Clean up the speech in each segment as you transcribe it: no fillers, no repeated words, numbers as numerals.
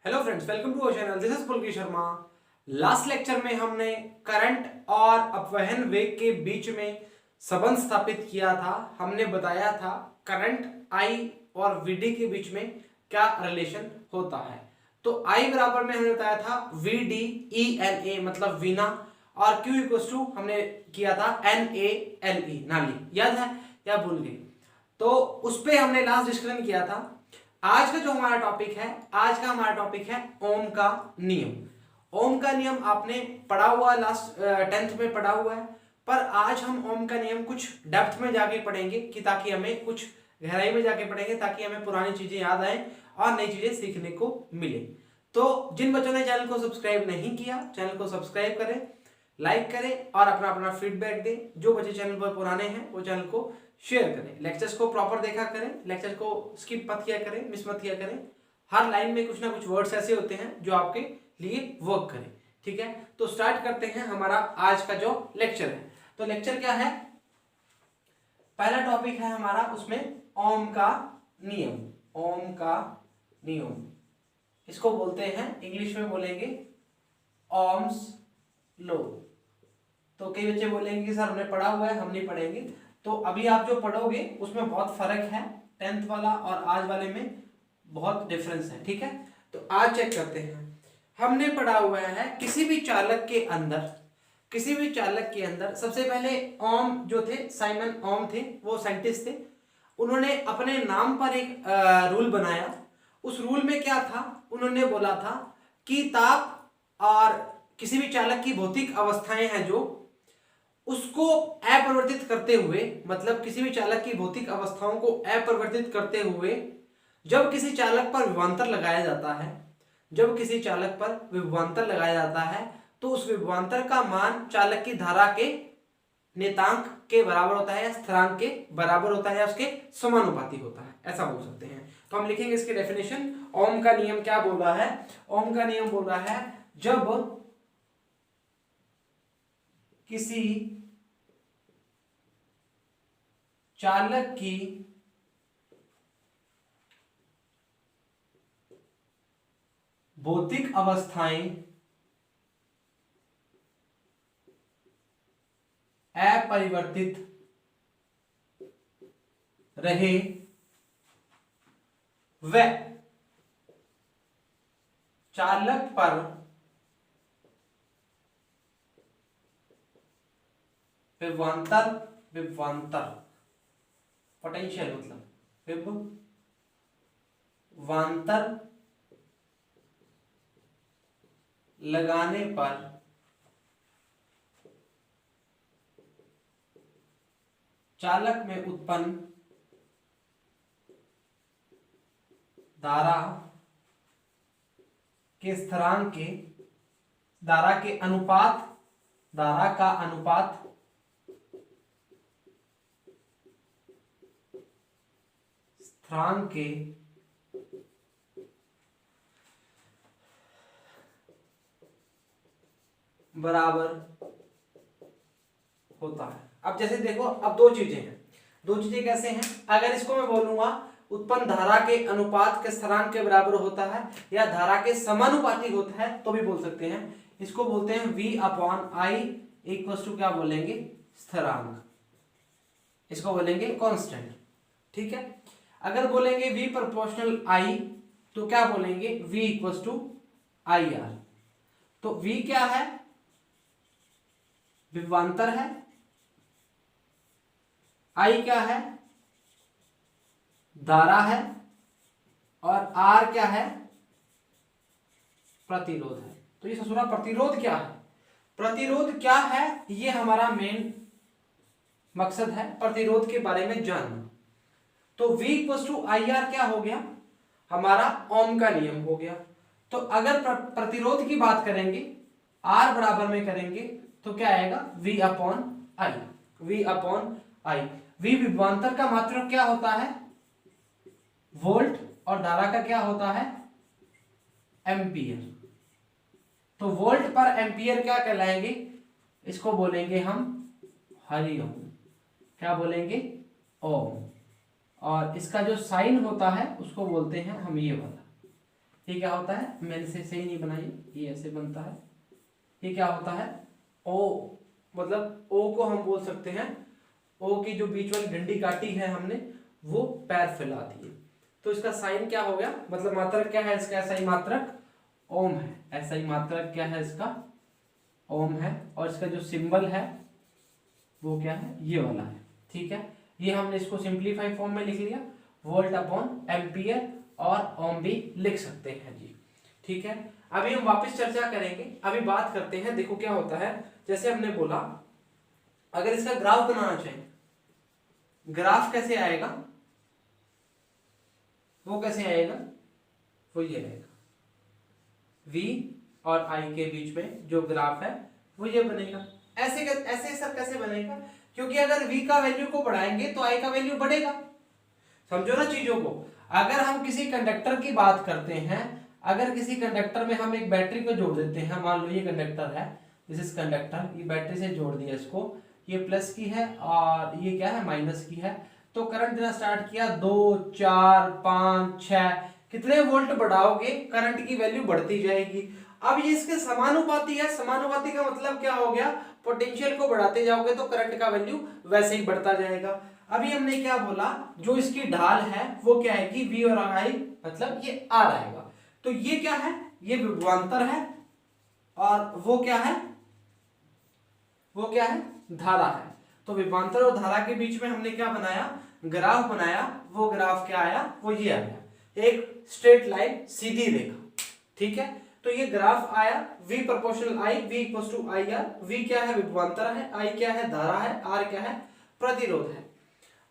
Hello friends, welcome to our channel. This is Pulki Sharma. Last lecture में हमने current और अपवहन वेग के बीच में संबंध स्थापित किया था। हमने बताया था करंट आई और वीडी के बीच में क्या रिलेशन होता है। तो आई बराबर में हमने बताया था V D E N A मतलब वीना, और क्यू इक्वल टू हमने किया था एन ए एल ई नाली। याद है या भूल गए? तो उस पर हमने लास्ट डिस्कशन किया था। आज का जो हमारा टॉपिक है, आज का हमारा टॉपिक है ओम का नियम। ओम का नियम आपने पढ़ा हुआ, लास्ट 10th में पढ़ा हुआ है, पर आज हम ओम का नियम कुछ डेप्थ में जाके पढ़ेंगे कि ताकि हमें कुछ गहराई में जाके पढ़ेंगे ताकि हमें पुरानी चीजें याद आए और नई चीजें सीखने को मिले। तो जिन बच्चों ने चैनल को सब्सक्राइब नहीं किया, चैनल को सब्सक्राइब करें, लाइक करें और अपना अपना फीडबैक दें। जो बच्चे चैनल पर पुराने हैं वो चैनल को शेयर करें, लेक्चर्स को प्रॉपर देखा करें, लेक्चर को स्किप मत किया करें, मिस मत किया करें। हर लाइन में कुछ ना कुछ वर्ड्स ऐसे होते हैं जो आपके लिए वर्क करें। ठीक है, तो स्टार्ट करते हैं हमारा आज का जो लेक्चर है। तो लेक्चर क्या है? पहला टॉपिक है हमारा, उसमें ओम का नियम। ओम का नियम, इसको बोलते हैं, इंग्लिश में बोलेंगे ओम्स लो। तो कई बच्चे बोलेंगे कि सर हमने पढ़ा हुआ है, हम नहीं पढ़ेंगे। तो अभी आप जो पढ़ोगे उसमें बहुत फर्क है, 10th वाला और आज वाले में बहुत डिफरेंस है। ठीक है, तो आज चेक करते हैं। हमने पढ़ा हुआ है किसी भी चालक के अंदर, किसी भी चालक के अंदर सबसे पहले ओम जो थे, साइमन ओम थे, वो साइंटिस्ट थे। उन्होंने अपने नाम पर एक रूल बनाया। उस रूल में क्या था? उन्होंने बोला था कि ताप और किसी भी चालक की भौतिक अवस्थाएं हैं जो, उसको अपरिवर्तित करते हुए, मतलब किसी भी चालक की भौतिक अवस्थाओं को अपरिवर्तित करते हुए जब किसी चालक पर विभवांतर लगाया जाता है, जब किसी चालक पर विभवांतर लगाया जाता है तो उस विभवांतर का मान चालक की धारा के नेतांक के बराबर होता है या स्थिरांक के बराबर होता है या उसके समानुपाती होता है, ऐसा बोल सकते हैं। तो हम लिखेंगे इसकी डेफिनेशन। ओम का नियम क्या बोल रहा है? ओम का नियम बोल रहा है जब किसी चालक की भौतिक अवस्थाएं अपरिवर्तित रहे, वह चालक पर विभवांतर पोटेंशियल मतलब विभवांतर लगाने पर चालक में उत्पन्न धारा के स्थिरांक के, धारा के अनुपात, धारा का अनुपात स्थिरांक के बराबर होता है। अब जैसे देखो, अब दो चीजें हैं। दो चीजें कैसे हैं? अगर इसको मैं बोलूंगा उत्पन्न धारा के अनुपात के स्थिरांक के बराबर होता है या धारा के समानुपाती होता है तो भी बोल सकते हैं। इसको बोलते हैं V upon I equal to क्या बोलेंगे? स्थिरांक। इसको बोलेंगे कांस्टेंट। ठीक है, अगर बोलेंगे V प्रोपोर्शनल I तो क्या बोलेंगे? V equal to I R. तो V क्या है? विभवांतर है। I क्या है? धारा है। और R क्या है? प्रतिरोध है। तो ये ससुरा प्रतिरोध क्या है? प्रतिरोध क्या है ये हमारा मेन मकसद है, प्रतिरोध के बारे में जानना। तो V equal to I R क्या हो गया? हमारा ओम का नियम हो गया। तो अगर प्रतिरोध की बात करेंगे, R बराबर में करेंगे तो क्या आएगा? V अपॉन आई। V अपॉन आई। V विभवांतर का मात्रक क्या होता है? वोल्ट। और धारा का क्या होता है? एम्पियर। तो वोल्ट पर एम्पियर क्या कहलाएंगे? इसको बोलेंगे हम हरि ओम। क्या बोलेंगे? ओम। और इसका जो साइन होता है उसको बोलते हैं हम ये वाला। ये क्या होता है, मैंने से सही नहीं बनाई, ये ऐसे बनता है, ये क्या होता है ओ, मतलब ओ को हम बोल सकते हैं, ओ की जो बीच वाली डंडी काटी है हमने वो पैर फैला दिए, तो इसका साइन क्या हो गया, मतलब मात्रक क्या है इसका, ऐसा ही मात्रक ओम है, ऐसा ही मात्रक क्या है इसका ओम है, और इसका जो सिंबल है वो क्या है, ये वाला है। ठीक है, ये हमने इसको सिंप्लीफाई फॉर्म में लिख लिया, वोल्ट अपॉन एम्पियर और ओम भी लिख सकते हैं जी। ठीक है, अभी हम वापस चर्चा करेंगे, अभी बात करते हैं, देखो क्या होता है, जैसे हमने बोला अगर इसका ग्राफ बनाना चाहिए, ग्राफ कैसे आएगा, वो कैसे आएगा, वो ये आएगा, V और I के बीच में जो ग्राफ है वो ये बनेगा। ऐसे ऐसे सर कैसे बनेगा, क्योंकि अगर V का वैल्यू को बढ़ाएंगे तो I का वैल्यू बढ़ेगा, समझो ना चीजों को। अगर हम किसी कंडक्टर की बात करते हैं, अगर किसी कंडक्टर में हम एक बैटरी को जोड़ देते हैं, मान लो ये कंडक्टर है, दिस इज कंडक्टर, ये बैटरी से जोड़ दिया इसको, ये प्लस की है और ये क्या है माइनस की है, तो करंट देना स्टार्ट किया, 2 4 5 6, कितने वोल्ट बढ़ाओगे करंट की वैल्यू बढ़ती जाएगी। अब ये इसके समानुपाती है, समानुपाती का मतलब क्या हो गया, पोटेंशियल को बढ़ाते जाओगे तो करंट का वैल्यू वैसे ही बढ़ता जाएगा। अभी हमने क्या बोला, जो इसकी ढाल है वो क्या है कि V और I, मतलब ये R आएगा, तो ये क्या है, ये विभवांतर है, और वो क्या है, वो क्या है, धारा है। तो विभवांतर और धारा के बीच में हमने क्या बनाया, ग्राफ बनाया, वो ग्राफ क्या आया, वो ये आया, एक स्ट्रेट लाइन, सीधी रेखा। ठीक है, तो ये ग्राफ आया, V proportional I, V equals to IR, V क्या है विभवांतर है, I क्या है धारा है, R क्या है प्रतिरोध है।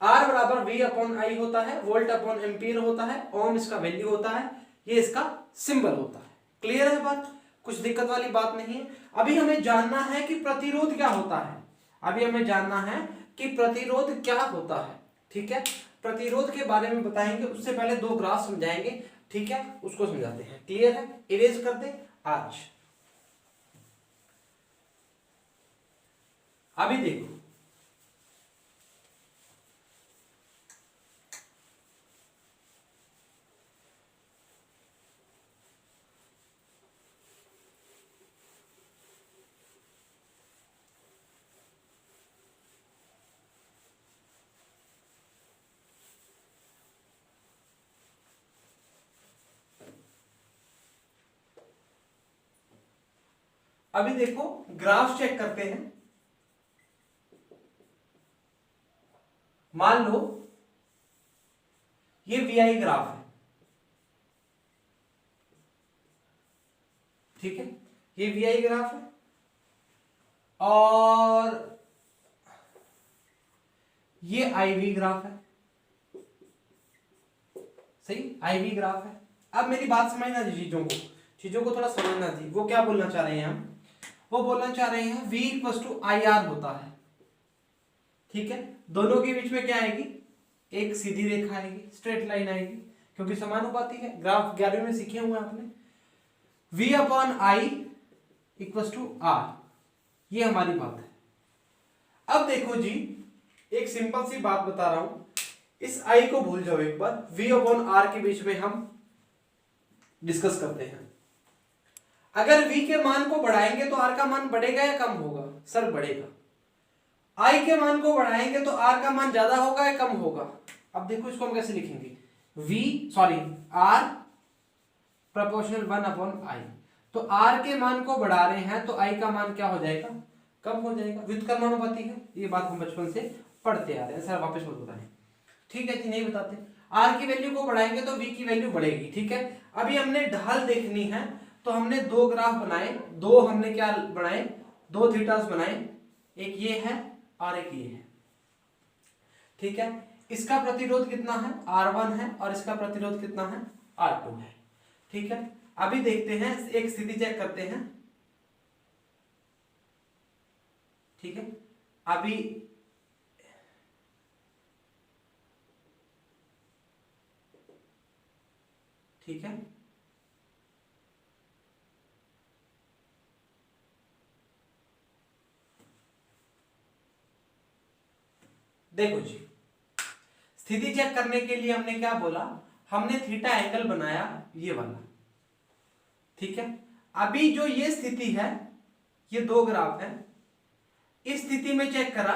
R बराबर V अपॉन I होता है, वोल्ट अपॉन एम्पीयर होता है, ओम इसका वैल्यू होता है, ये इसका सिंबल होता है। क्लियर है बात, कुछ दिक्कत वाली बात नहीं है। अभी हमें जानना है कि प्रतिरोध क्या होता है, अभी हमें जानना है कि प्रतिरोध क्या होता है। ठीक है, प्रतिरोध के बारे में बताएंगे, उससे पहले दो ग्राफ समझाएंगे। ठीक है, उसको समझाते हैं। क्लियर है, इरेज कर दे आज। अभी देखो, अभी देखो ग्राफ चेक करते हैं। मान लो ये VI ग्राफ है, ठीक है, ये VI ग्राफ है, और ये IV ग्राफ है, सही, IV ग्राफ है। अब मेरी बात समझना जी, चीजों को थोड़ा समझना जी। वो क्या बोलना चाह रहे हैं हम, वो बोलना चाह रहे हैं V इक्वल्स टू IR होता है। ठीक है, दोनों के बीच में क्या आएगी, एक सीधी रेखा आएगी, स्ट्रेट लाइन आएगी, क्योंकि समानुपाती है, ग्राफ 11वीं में सीखे हुए आपने। V upon I equals to R, ये हमारी बात है। अब देखो जी, एक सिंपल सी बात बता रहा हूं, इस I को भूल जाओ एक बार, V अपॉन R के बीच में हम डिस्कस करते हैं। अगर V के मान को बढ़ाएंगे तो R का मान बढ़ेगा या कम होगा, सर बढ़ेगा। I के मान को बढ़ाएंगे तो R का मान ज्यादा होगा या कम होगा। अब देखो इसको हम कैसे लिखेंगे, R प्रोपोर्शनल 1 अपॉन I, तो R के मान को बढ़ा रहे हैं तो I का मान क्या हो जाएगा, कम हो जाएगा, व्युत्क्रमानुपाती है। ये बात हम बचपन से पढ़ते आ रहे हैं, सर वापस मत बताएं। ठीक है जी, नहीं बताते। R की वैल्यू को बढ़ाएंगे तो V की वैल्यू बढ़ेगी। ठीक है, अभी हमने ढाल देखनी है, तो हमने दो ग्राफ बनाए, दो हमने क्या बनाए, दो थीटास बनाए, एक ये है और एक ये है। ठीक है, इसका प्रतिरोध कितना है, R1 है, और इसका प्रतिरोध कितना है, R2 है। ठीक है, अभी देखते हैं, एक स्थिति चेक करते हैं। ठीक है, अभी ठीक है, देखो जी, स्थिति चेक करने के लिए हमने क्या बोला, हमने थीटा एंगल बनाया ये वाला, ठीक है। अभी जो ये स्थिति है, ये दो ग्राफ है, इस स्थिति में चेक करा,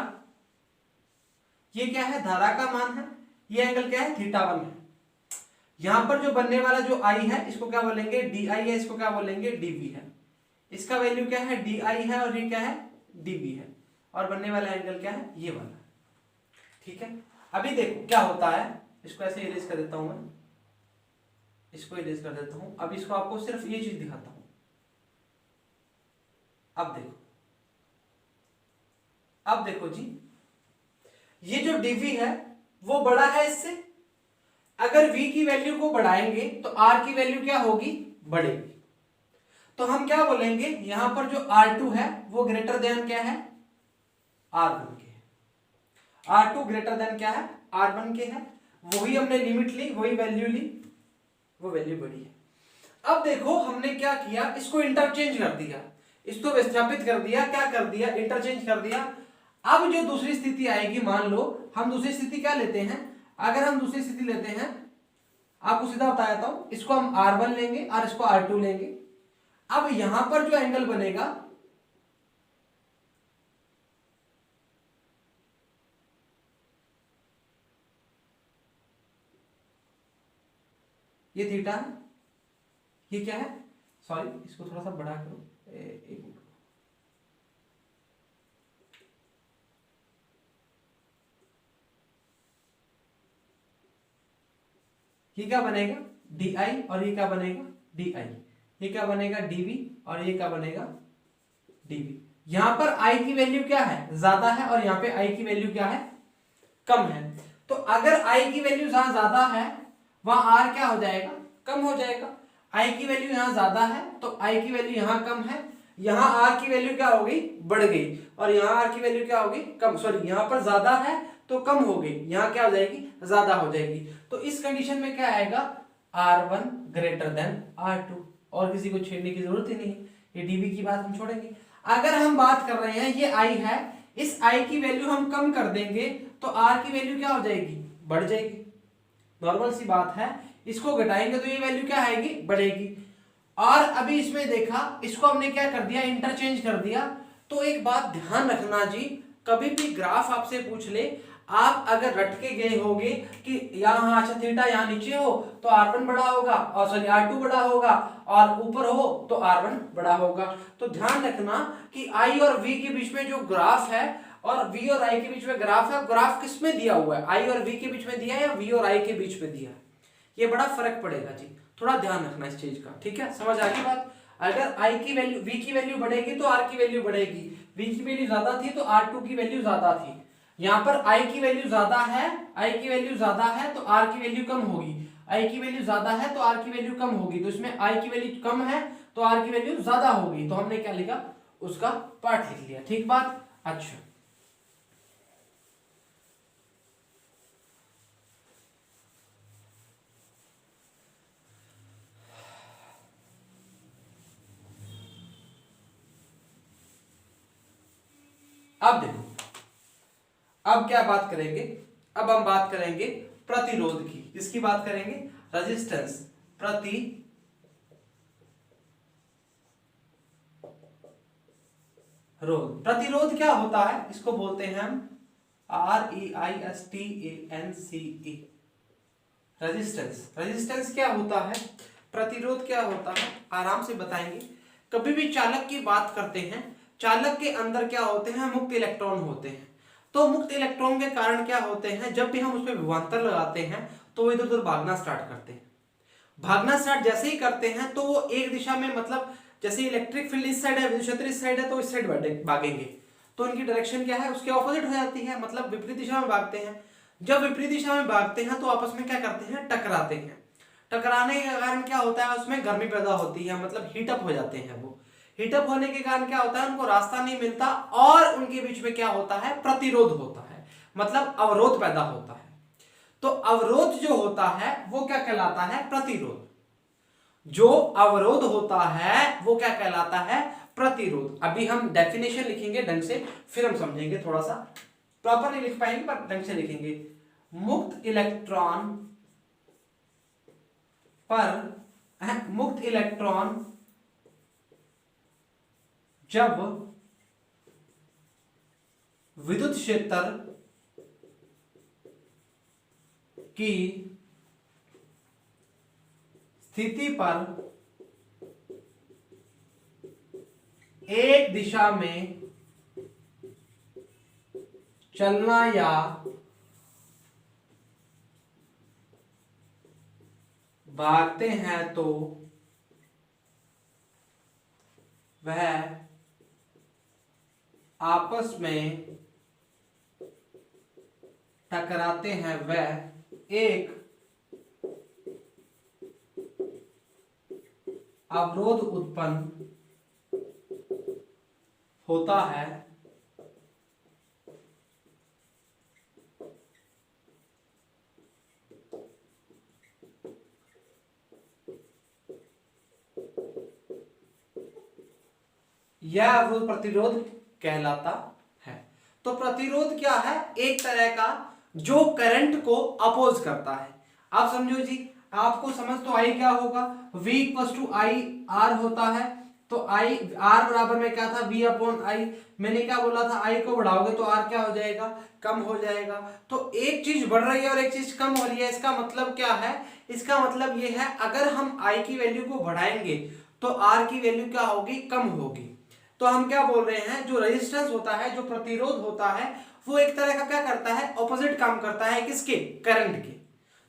ये क्या है, धारा का मान है, ये एंगल क्या है, θ1 है। यहां पर जो बनने वाला जो आई है इसको क्या बोलेंगे, डी आई है, इसको क्या बोलेंगे, डीवी है। इसका वैल्यू क्या है, डी आई है, और ये क्या है, डीवी है। और बनने वाला एंगल क्या है, ये वाला। ठीक है। अभी देखो क्या होता है, इसको ऐसे इरेज कर देता हूं मैं, इसको इरेज कर देता हूं। अब इसको आपको सिर्फ ये चीज दिखाता हूं। अब देखो जी, ये जो डीवी है वो बड़ा है इससे। अगर v की वैल्यू को बढ़ाएंगे तो r की वैल्यू क्या होगी, बढ़ेगी। तो हम क्या बोलेंगे, यहां पर जो R2 है वो ग्रेटर देन क्या है, R1 के है। R2 ग्रेटर देन क्या है, R1 के है। वही हमने लिमिट ली, वही वैल्यू ली, वो वैल्यू बढ़ी है। अब देखो हमने क्या किया, इसको इंटरचेंज कर दिया, इसको विस्थापित कर दिया, क्या कर दिया, इंटरचेंज कर दिया। अब जो दूसरी स्थिति आएगी, मान लो हम दूसरी स्थिति क्या लेते हैं, अगर हम दूसरी स्थिति लेते हैं, आपको सीधा बता देता हूं, इसको हम R1 लेंगे और इसको R2 लेंगे। अब यहां पर जो एंगल बनेगा, ये थीटा है, ये क्या है, सॉरी इसको थोड़ा सा बड़ा करो, एक मिनट, ये क्या बनेगा, डी आई, और ये क्या बनेगा, डी आई। ये क्या बनेगा, डीवी, और ये क्या बनेगा, डीवी। यहां पर आई की वैल्यू क्या है, ज्यादा है, और यहां पे आई की वैल्यू क्या है, कम है। तो अगर आई की वैल्यू जहां ज्यादा है वहां आर क्या हो जाएगा, कम हो जाएगा। आई की वैल्यू यहां ज्यादा है तो आई की वैल्यू यहां कम है, यहां आर की वैल्यू क्या होगी, बढ़ गई, और यहां आर की वैल्यू क्या होगी, कम, सॉरी यहां पर ज्यादा है तो कम हो गई, यहां क्या हो जाएगी, ज्यादा हो जाएगी। तो इस कंडीशन में क्या आएगा, R1 ग्रेटर देन R2, और किसी को छेड़ने की जरूरत ही नहीं, ये डीवी की बात हम छोड़ेंगे। अगर हम बात कर रहे हैं, ये आई है, इस आई की वैल्यू हम कम कर देंगे तो आर की वैल्यू क्या हो जाएगी, बढ़ जाएगी। नॉर्मल सी बात है, इसको घटाएंगे तो ये वैल्यू क्या आएगी, बढ़ेगी। और अभी इसमें देखा, इसको हमने क्या कर दिया, इंटरचेंज कर दिया। तो एक बात ध्यान रखना जी, कभी भी ग्राफ आपसे पूछ ले, आप अगर रट के गए होगे कि यहाँ अच्छा थीटा यहाँ नीचे हो तो R1 बड़ा होगा, और सॉरी R2 बड़ा होगा, और ऊपर हो तो R1 बड़ा होगा। तो ध्यान रखना कि I और V के बीच में जो ग्राफ है, और V और I के बीच में ग्राफ है, ग्राफ किस में दिया हुआ है, I और V के बीच में दिया है या V और I के बीच में दिया है, ये बड़ा फर्क पड़ेगा जी, थोड़ा ध्यान रखना इस चीज का। ठीक है, समझ आ गई बात। अगर I की वैल्यू, V की वैल्यू बढ़ेगी तो R की वैल्यू बढ़ेगी, V की वैल्यू ज्यादा थी तो R2 की वैल्यू ज्यादा थी। यहाँ पर I की वैल्यू ज्यादा है, I की वैल्यू ज्यादा है तो R की वैल्यू कम होगी, I की वैल्यू ज्यादा है तो R की वैल्यू कम होगी। तो इसमें I की वैल्यू कम है तो R की वैल्यू ज्यादा होगी, तो हमने क्या लिखा, उसका पार्ट लिख लिया। ठीक बात। अच्छा, अब देखो, अब क्या बात करेंगे, अब हम बात करेंगे प्रतिरोध की। किसकी बात करेंगे, रेजिस्टेंस, प्रतिरोध। प्रतिरोध क्या होता है, इसको बोलते हैं हम REISTANCE, रेजिस्टेंस। रेजिस्टेंस क्या होता है, प्रतिरोध क्या होता है, आराम से बताएंगे। कभी भी चालक की बात करते हैं, चालक के अंदर क्या होते हैं, मुक्त इलेक्ट्रॉन होते हैं। तो मुक्त इलेक्ट्रॉन के कारण क्या होते हैं, जब भी हम उसमें विभवांतर लगाते हैं तो वो इधर उधर भागना स्टार्ट करते हैं। भागना स्टार्ट जैसे ही करते हैं तो वो एक दिशा में, मतलब जैसे इलेक्ट्रिक फील्ड इस साइड है, विद्युत क्षेत्र इस साइड है, तो इस साइड भागेंगे, तो इनकी डायरेक्शन क्या है, उसके ऑपोजिट हो जाती है, मतलब विपरीत दिशा में भागते हैं। जब विपरीत दिशा में भागते हैं तो आपस में क्या करते हैं, टकराते हैं। टकराने के कारण क्या होता है, उसमें गर्मी पैदा होती है, मतलब हीटअप हो जाते हैं। वो हीटअप होने के कारण क्या होता है, उनको रास्ता नहीं मिलता, और उनके बीच में क्या होता है, प्रतिरोध होता है, मतलब अवरोध पैदा होता है। तो अवरोध जो होता है वो क्या कहलाता है, प्रतिरोध। जो अवरोध होता है वो क्या कहलाता है, प्रतिरोध। अभी हम डेफिनेशन लिखेंगे ढंग से, फिर हम समझेंगे, थोड़ा सा प्रॉपर नहीं लिख पाएंगे पर ढंग से लिखेंगे। मुक्त इलेक्ट्रॉन पर, मुक्त इलेक्ट्रॉन जब विद्युत क्षेत्र की स्थिति पर एक दिशा में चलना या भागते हैं तो वह आपस में टकराते हैं, वह एक अवरोध उत्पन्न होता है। यह अवरोध प्रतिरोध कहलाता है। तो प्रतिरोध क्या है? एक तरह का जो करंट को अपोज करता है। आप समझो जी, आपको समझ तो आई क्या होगा, V equal to I R होता है। तो आई आर बराबर में क्या था, V अपॉन आई। मैंने क्या बोला था, आई को बढ़ाओगे तो आर क्या हो जाएगा, कम हो जाएगा। तो एक चीज बढ़ रही है और एक चीज कम हो रही है। इसका मतलब क्या है, इसका मतलब ये है अगर हम आई की वैल्यू को बढ़ाएंगे तो आर की वैल्यू क्या होगी, कम होगी। तो हम क्या बोल रहे हैं, जो रेजिस्टेंस होता है, जो प्रतिरोध होता है, वो एक तरह का क्या करता है, ऑपोजिट काम करता है। किसके? करंट के।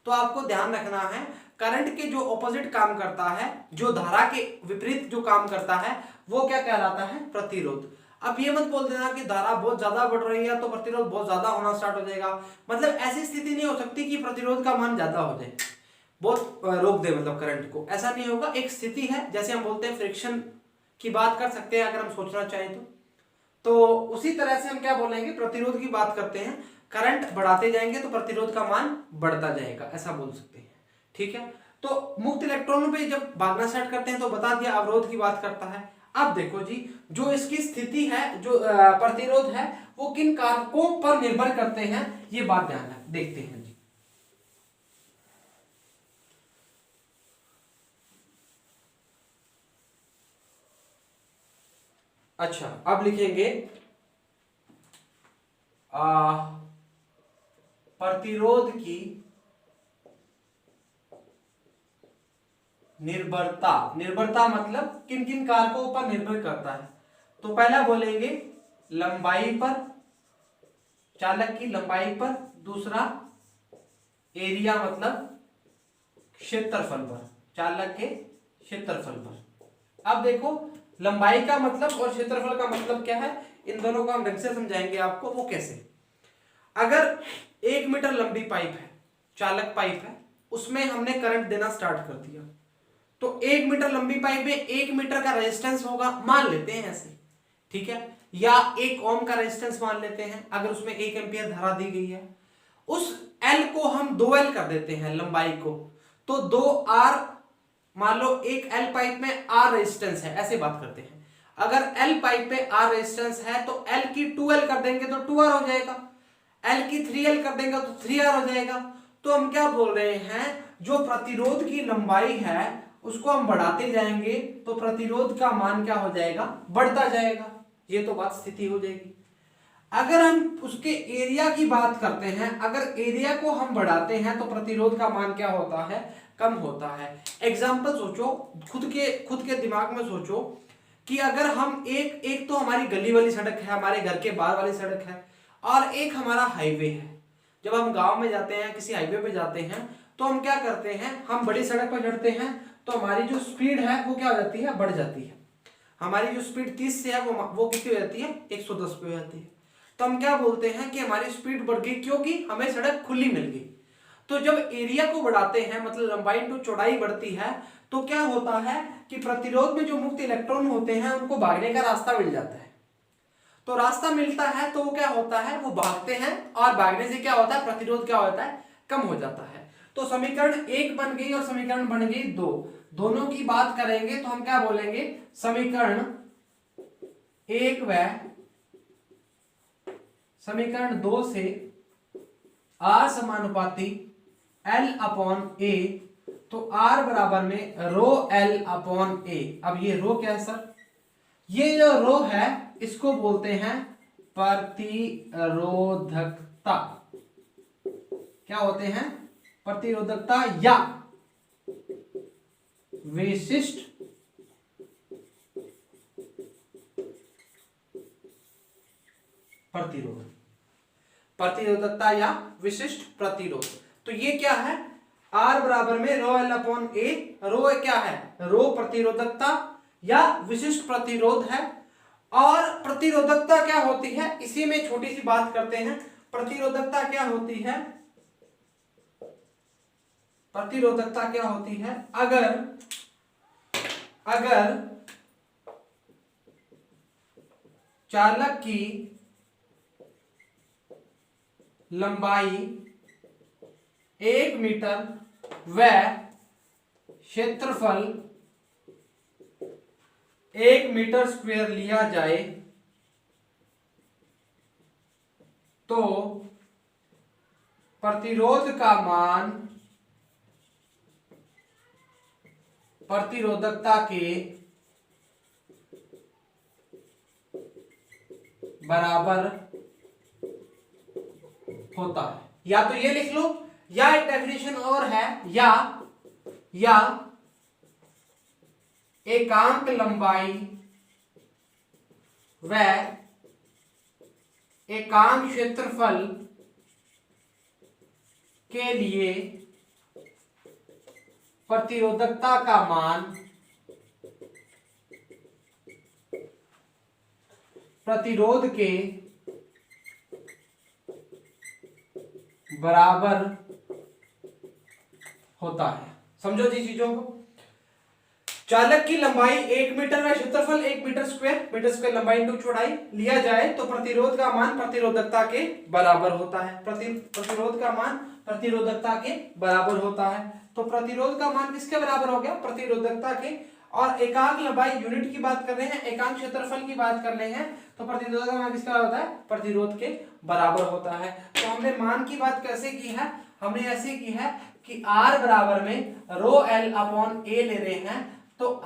तो आपको ध्यान रखना है, करंट के जो ऑपोजिट काम करता है, जो धारा के विपरीत जो काम करता है, वो क्या कहलाता है, प्रतिरोध। अब ये मत बोल देना कि धारा बहुत ज्यादा बढ़ रही है तो प्रतिरोध बहुत ज्यादा होना स्टार्ट हो जाएगा। मतलब ऐसी स्थिति नहीं हो सकती कि प्रतिरोध का मान ज्यादा हो जाए, बहुत रोक दे मतलब करंट को, ऐसा नहीं होगा। एक स्थिति है, जैसे हम बोलते हैं फ्रिक्शन की बात कर सकते हैं अगर हम सोचना चाहें तो उसी तरह से हम क्या बोलेंगे, प्रतिरोध की बात करते हैं। करंट बढ़ाते जाएंगे तो प्रतिरोध का मान बढ़ता जाएगा, ऐसा बोल सकते हैं। ठीक है, तो मुक्त इलेक्ट्रॉनों पे जब भागना स्टार्ट करते हैं तो बता दिया अवरोध की बात करता है। अब देखो जी, जो इसकी स्थिति है, जो प्रतिरोध है, वो किन कारकों पर निर्भर करते हैं, ये बात ध्यान देखते हैं जी। अच्छा, अब लिखेंगे प्रतिरोध की निर्भरता। निर्भरता मतलब किन किन कारकों पर निर्भर करता है। तो पहला बोलेंगे लंबाई पर, चालक की लंबाई पर। दूसरा एरिया मतलब क्षेत्रफल पर, चालक के क्षेत्रफल पर। अब देखो, लंबाई का मतलब और क्षेत्रफल का मतलब क्या है, इन दोनों को हम ढंग से समझाएंगे आपको। वो कैसे, अगर 1 मीटर लंबी पाइप है, चालक पाइप है, उसमें हमने करंट देना स्टार्ट कर दिया, तो 1 मीटर लंबी पाइप में 1 मीटर का रेजिस्टेंस होगा, मान लेते हैं ऐसे, ठीक है, या 1 ओम का रेजिस्टेंस मान लेते हैं अगर उसमें 1 एम्पियर धारा दी गई है। उस L को हम 2L कर देते हैं लंबाई को, तो 2R, मान लो एक L पाइप में R रेजिस्टेंस है, ऐसे बात करते हैं। अगर L पाइप पे R रेजिस्टेंस है तो L की 2L कर देंगे तो 2R हो जाएगा, L की 3L कर देंगे तो 3R हो जाएगा। तो हम क्या बोल रहे हैं, जो प्रतिरोध की लंबाई है उसको हम बढ़ाते जाएंगे तो प्रतिरोध का मान क्या हो जाएगा, बढ़ता जाएगा। ये तो बात स्थिति हो जाएगी। अगर हम उसके एरिया की बात करते हैं, अगर एरिया को हम बढ़ाते हैं तो प्रतिरोध का मान क्या होता है, कम होता है। एग्जाम्पल सोचो, खुद के दिमाग में सोचो कि अगर हम एक तो हमारी गली वाली सड़क है, हमारे घर के बाहर वाली सड़क है, और एक हमारा हाईवे है। जब हम गांव में जाते हैं, किसी हाईवे पे जाते हैं, तो हम क्या करते हैं, हम बड़ी सड़क पर चढ़ते हैं तो हमारी जो स्पीड है वो क्या हो जाती है, बढ़ जाती है। हमारी जो स्पीड 30 से है वो कितनी हो जाती है, 110 पे हो जाती है। तो हम क्या बोलते हैं कि हमारी स्पीड बढ़ गई, क्योंकि हमें सड़क खुली मिल गई। तो जब एरिया को बढ़ाते हैं, मतलब लंबाई टू चौड़ाई बढ़ती है, तो क्या होता है कि प्रतिरोध में जो मुक्त इलेक्ट्रॉन होते हैं उनको भागने का रास्ता मिल जाता है। तो रास्ता मिलता है तो वो क्या होता है, वो भागते हैं, और भागने से क्या होता है, प्रतिरोध क्या होता है, कम हो जाता है। तो समीकरण 1 बन गई और समीकरण बन गई 2। दोनों की बात करेंगे तो हम क्या बोलेंगे, समीकरण 1 व समीकरण 2 से R समानुपाती L अपॉन A, तो R बराबर में रो L अपॉन A। अब ये रो क्या है सर, ये जो रो है इसको बोलते हैं प्रतिरोधकता। क्या होते हैं? प्रतिरोधकता या विशिष्ट प्रतिरोध। प्रतिरोधकता या विशिष्ट प्रतिरोध। तो ये क्या है? R बराबर में रो L अपॉन A। रो क्या है? रो प्रतिरोधकता या विशिष्ट प्रतिरोध है। और प्रतिरोधकता क्या होती है, इसी में छोटी सी बात करते हैं। प्रतिरोधकता क्या होती है? प्रतिरोधकता क्या होती है? अगर चालक की लंबाई 1 मीटर व क्षेत्रफल 1 मीटर स्क्वायर लिया जाए तो प्रतिरोध का मान प्रतिरोधकता के बराबर होता है। या तो ये लिख लो, या एक डेफिनेशन और है, या एकांक लंबाई व एकांक क्षेत्रफल के लिए प्रतिरोधकता का मान प्रतिरोध के बराबर होता है। समझो जी चीजों को। चालक की लंबाई 1 मीटर व क्षेत्रफल 1 मीटर स्क्वायर लंबाई इंटू चौड़ाई लिया जाए तो प्रतिरोध का मान प्रतिरोधकता के बराबर होता है। प्रतिरोध का मान प्रतिरोधकता के बराबर होता है। तो प्रतिरोध का मान किसके बराबर हो गया? प्रतिरोधकता के। और एकांक लंबाई यूनिट की बात कर रहे हैं, एकांक क्षेत्रफल की बात कर रहे हैं, तो प्रतिरोध का मान किसका होता है? प्रतिरोध के बराबर होता है। तो हमने मान की बात कैसे की है? हमने ऐसे की है कि R बराबर में रो L अपॉन A ले रहे हैं। तो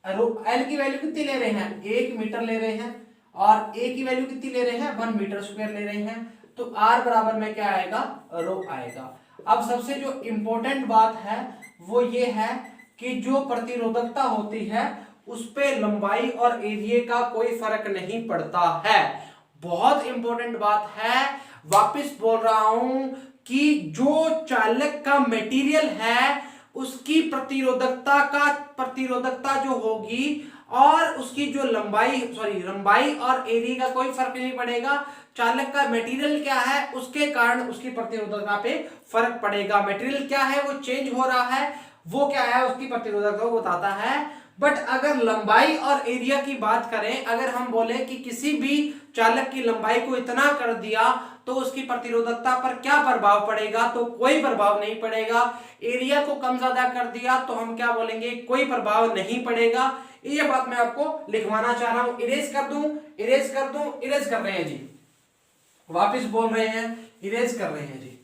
L की वैल्यू कितनी ले रहे हैं? 1 मीटर ले रहे हैं। और A की वैल्यू कितनी ले रहे हैं? 1 मीटर स्क्वायर ले रहे हैं। तो R बराबर में क्या आएगा? रो आएगा। अब सबसे जो इंपॉर्टेंट बात है वो ये है कि जो प्रतिरोधकता होती है उस पे लंबाई और एरिया का कोई फर्क नहीं पड़ता है। बहुत इंपॉर्टेंट बात है, वापस बोल रहा हूं कि जो चालक का मटेरियल है उसकी प्रतिरोधकता जो होगी और उसकी जो लंबाई और एरिया का कोई फर्क नहीं पड़ेगा। चालक का मटेरियल क्या है उसके कारण उसकी प्रतिरोधकता पे फर्क पड़ेगा। मटेरियल क्या है वो चेंज हो रहा है, वो क्या है उसकी प्रतिरोधकता को बताता है। बट अगर लंबाई और एरिया की बात करें, अगर हम बोले कि किसी भी चालक की लंबाई को इतना कर दिया तो उसकी प्रतिरोधकता पर क्या प्रभाव पड़ेगा? तो कोई प्रभाव नहीं पड़ेगा। एरिया को कम ज्यादा कर दिया तो हम क्या बोलेंगे? कोई प्रभाव नहीं पड़ेगा। ये बात मैं आपको लिखवाना चाह रहा हूं। इरेज कर दूं, इरेज कर रहे हैं जी, वापिस बोल रहे हैं, इरेज कर रहे हैं जी।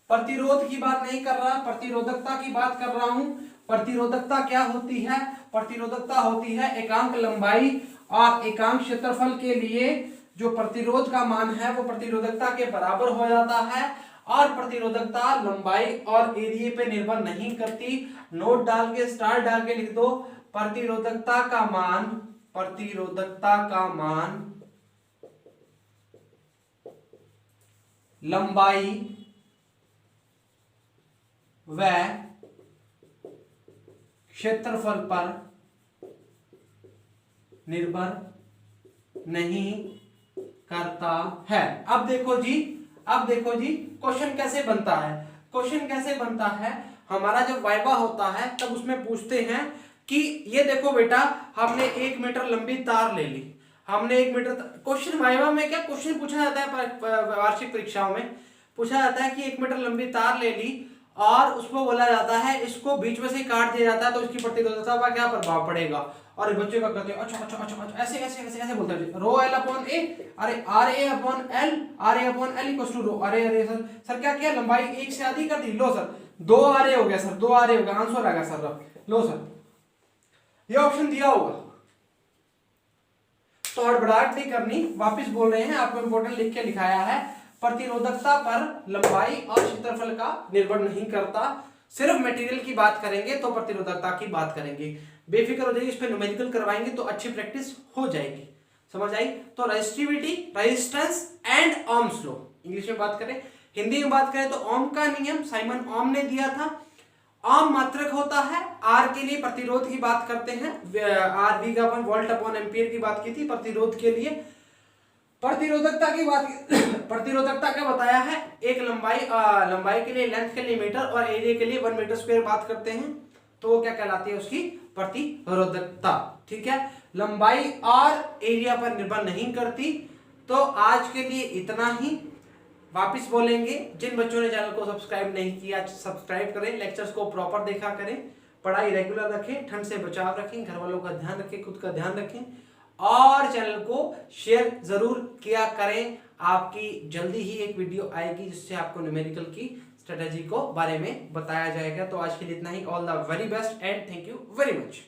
प्रतिरोध की बात नहीं कर रहा, प्रतिरोधकता की बात कर रहा हूं। प्रतिरोधकता क्या होती है? प्रतिरोधकता होती है एकांक लंबाई और एकांक क्षेत्रफल के लिए जो प्रतिरोध का मान है वो प्रतिरोधकता के बराबर हो जाता है। और प्रतिरोधकता लंबाई और एरिया पे निर्भर नहीं करती। नोट डाल के, स्टार डाल के लिख दो, प्रतिरोधकता का मान लंबाई व क्षेत्रफल पर निर्भर नहीं करता है। अब देखो जी क्वेश्चन कैसे बनता है? क्वेश्चन कैसे बनता है? हमारा जब वाइवा होता है तब उसमें पूछते हैं कि ये देखो बेटा, हमने 1 मीटर लंबी तार ले ली, हमने 1 मीटर। क्वेश्चन वाइवा में क्या क्वेश्चन पूछा जाता है? वार्षिक परीक्षाओं में पूछा जाता है कि 1 मीटर लंबी तार ले ली और उसको बोला जाता है इसको बीच में से काट दिया जाता है तो इसकी प्रतिरोधकता पर क्या प्रभाव पड़ेगा? और बच्चे का कहते हैं अच्छा ऐसे बोलते हैं रो एल अपॉन ए, अरे R A upon L equal to rho. अरे सर क्या किया? लंबाई 1 से आधी कर दी। लो सर 2 आर ए हो गया सर, 2 आर ए हो गया, आंसर आ गया सर। लो सर ये ऑप्शन दिया होगा, तो हड़बड़ाहट नहीं करनी, वापस बोल रहे हैं, आपको इंपोर्टेंट लिख के लिखाया है। प्रतिरोधकता पर लंबाई और क्षेत्रफल का निर्भर नहीं करता, सिर्फ मटेरियल की बात करेंगे तो प्रतिरोधकता की बात करेंगे। बेफिक्र हो जाइए, इस पे न्यूमेरिकल करवाएंगे तो अच्छी प्रैक्टिस हो जाएगी। समझ आई? तो resistivity, resistance and Ohm's law, English में बात करें। हिंदी में बात करें तो ओम का नियम साइमन ओम ने दिया था। ओम मात्रक होता है, आर के लिए प्रतिरोध की बात करते हैं, आर वी का अपन वोल्ट अपॉन एम्पियर की बात की थी प्रतिरोध के लिए। प्रतिरोधकता की बात प्रतिरोधकता का बताया है, एक लंबाई के लिए, लेंथ के लिए मीटर और एरिया के लिए 1 मीटर स्क्वायर बात करते हैं, तो वो क्या कहलाती है उसकी प्रतिरोधकता। ठीक है, लंबाई और एरिया पर निर्भर नहीं करती। तो आज के लिए इतना ही, वापस बोलेंगे, जिन बच्चों ने चैनल को सब्सक्राइब नहीं किया सब्सक्राइब करें, लेक्चर्स को प्रॉपर देखा करें, पढ़ाई रेगुलर रखें, ठंड से बचाव रखें, घर वालों का ध्यान रखें, खुद का ध्यान रखें और चैनल को शेयर जरूर किया करें। आपकी जल्दी ही एक वीडियो आएगी जिससे आपको न्यूमेरिकल की स्ट्रेटेजी को बारे में बताया जाएगा। तो आज के लिए इतना ही। All the very best and thank you very much.